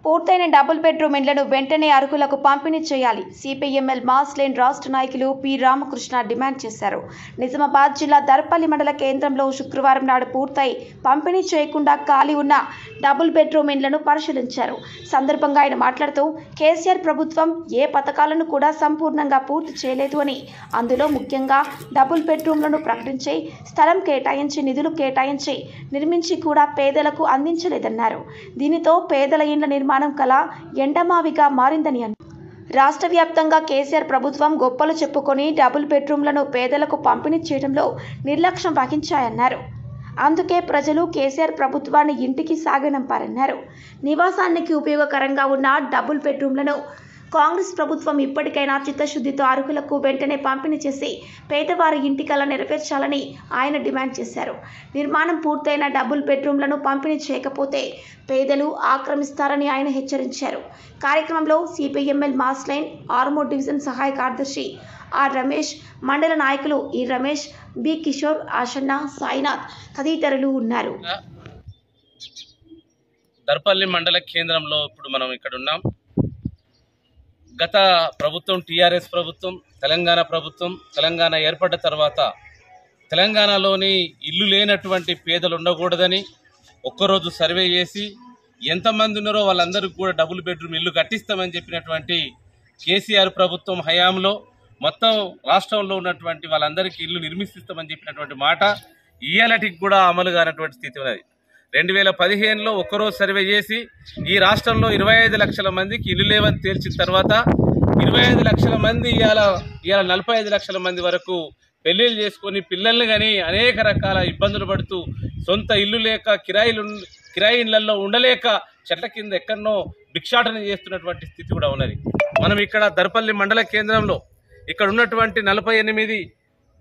పూర్తయిన double bedroom ఇండ్లను వెంటనే అర్హులకు పంపిణీ చేయాలి. సిపిఎంఎల్ మాస్ లైన్ రాష్ట్ర నాయకులు పి రామకృష్ణ డిమాండ్ చేశారు. నిజామాబాద్ జిల్లా దర్పల్లి మండల కేంద్రంలో శుక్రవారం నాడు పూర్తయి పంపిణీ చేయకుండా ఖాళీ ఉన్న డబుల్ బెడ్రూమ్ ఇండ్లను పరిశీలించారు. సందర్భంగా ఆయన మాట్లాడుతూ కేసీఆర్ ప్రభుత్వం ఏ పథకాలను కూడా సంపూర్ణంగా పూర్తి చేయలేదు అని, అందులో ముఖ్యంగా డబుల్ బెడ్రూమ్లను ప్రకటించి స్థలం కేటాయించి నిధులు కేటాయించి నిర్మించి కూడా పేదలకు అందించలేదన్నారు. దీనితో పేదల ఇండ్ల నిర్మాణం కళ ఎండమావిగా మారిందని అన్నారు. రాష్ట్ర వ్యాప్తంగా కేసీఆర్ ప్రభుత్వం గొప్పలు చెప్పుకొని డబుల్ బెడ్రూమ్లను పేదలకు పంపిణీ చేయడంలో నిర్లక్ష్యం వహించాయన్నారు. అందుకే ప్రజలు కేసీఆర్ ప్రభుత్వాన్ని ఇంటికి సాగనంపారన్నారు. నివాసానికి ఉపయోగకరంగా ఉన్న డబుల్ బెడ్రూమ్లను కాంగ్రెస్ ప్రభుత్వం ఇప్పటికైనా చిత్తశుద్ధితో అర్హులకు వెంటనే పంపిణీ చేసి పేదవారి ఇంటి కల నెరవేర్చాలని ఆయన డిమాండ్ చేశారు. నిర్మాణం పూర్తయిన డబుల్ బెడ్రూమ్లను పంపిణీ చేయకపోతే పేదలు ఆక్రమిస్తారని ఆయన హెచ్చరించారు. కార్యక్రమంలో CPML mass line Armoor division సహాయ కార్యదర్శి ఆర్ రమేష్, మండల నాయకులు ఈ రమేష్, బి కిషోర్, ఆశన్న, సాయినాథ్ తదితరులు ఉన్నారు. దర్పల్లి మండల కేంద్రంలో ఇప్పుడు మనం ఇక్కడ ఉన్నాం. గత ప్రభుత్వం టీఆర్ఎస్ ప్రభుత్వం, తెలంగాణ ప్రభుత్వం, తెలంగాణ ఏర్పడ్డ తర్వాత తెలంగాణలోని ఇల్లు లేనటువంటి పేదలు ఉండకూడదని ఒక్కరోజు సర్వే చేసి ఎంతమంది ఉన్నారో వాళ్ళందరికీ కూడా డబుల్ బెడ్రూమ్ ఇల్లు కట్టిస్తామని చెప్పినటువంటి కేసీఆర్ ప్రభుత్వం హయాంలో మొత్తం రాష్ట్రంలో ఉన్నటువంటి వాళ్ళందరికీ ఇల్లు నిర్మిస్తామని చెప్పినటువంటి మాట ఇయ్యాలటికి కూడా అమలు కానటువంటి స్థితి ఉన్నది. 2015లో ఒక్కరోజు సర్వే చేసి ఈ రాష్ట్రంలో 25 లక్షల మందికి ఇల్లు లేవని తేల్చిన తర్వాత 25 లక్షల మంది ఇవాళ 45 లక్షల మంది వరకు పెళ్లిళ్ళు చేసుకొని పిల్లల్ని కానీ అనేక రకాల ఇబ్బందులు పడుతూ సొంత ఇల్లు లేక కిరాయి ఇళ్లలో ఉండలేక చెట్ల కింద ఎక్కడనో భిక్షాటన చేస్తున్నటువంటి స్థితి కూడా ఉన్నది. మనం ఇక్కడ దర్పల్లి మండల కేంద్రంలో ఇక్కడ ఉన్నటువంటి 48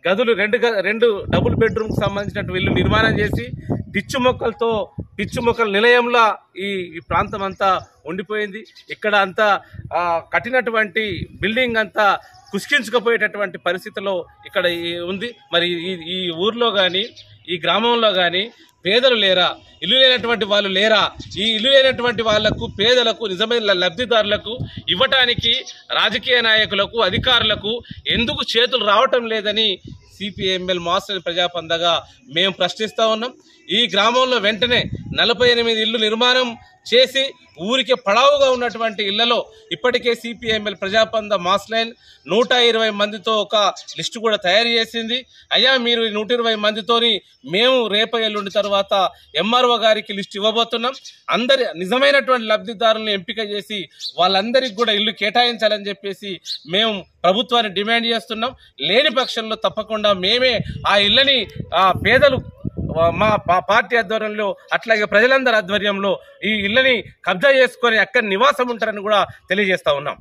గదులు రెండు డబుల్ బెడ్రూమ్ కు సంబంధించినటువంటి ఇల్లు నిర్మాణం చేసి పిచ్చు మొక్కల నిలయంలో ఈ ప్రాంతం అంతా ఉండిపోయింది. ఇక్కడ అంతా కట్టినటువంటి బిల్డింగ్ అంతా కుష్కించుకుపోయేటటువంటి పరిస్థితిలో ఇక్కడ ఉంది. మరి ఈ ఊర్లో కానీ ఈ గ్రామంలో కానీ పేదలు లేరా? ఇల్లు లేనటువంటి వాళ్ళు లేరా? ఈ ఇల్లు లేనటువంటి వాళ్లకు, పేదలకు, నిజమైన లబ్ధిదారులకు ఇవ్వటానికి రాజకీయ నాయకులకు, అధికారులకు ఎందుకు చేతులు రావటం లేదని సిపిఎంఎల్ మాస్ ప్రజాపందగా మేము ప్రశ్నిస్తూ ఉన్నాం. ఈ గ్రామంలో వెంటనే 48 ఇళ్లు నిర్మాణం చేసి ఊరికి పడావుగా ఉన్నటువంటి ఇళ్లలో ఇప్పటికే సిపిఎంఎల్ ప్రజాపంద మాస్ లైన్ 120 మందితో ఒక లిస్టు కూడా తయారు చేసింది. అయ్యా, మీరు 120 మందితోని మేము రేపు ఎల్లుండి తర్వాత ఎంఆర్ఓ గారికి లిస్టు ఇవ్వబోతున్నాం. అందరి నిజమైనటువంటి లబ్ధిదారులను ఎంపిక చేసి వాళ్ళందరికీ కూడా ఇల్లు కేటాయించాలని చెప్పేసి మేము ప్రభుత్వాన్ని డిమాండ్ చేస్తున్నాం. లేని పక్షంలో తప్పకుండా మేమే ఆ ఇళ్ళని పేదలు మా పార్టీ ఆధ్వర్యంలో అట్లాగే ప్రజలందరి ఆధ్వర్యంలో ఈ ఇళ్ళని కబ్జా చేసుకొని అక్కడ నివాసం ఉంటారని కూడా తెలియజేస్తా ఉన్నాం.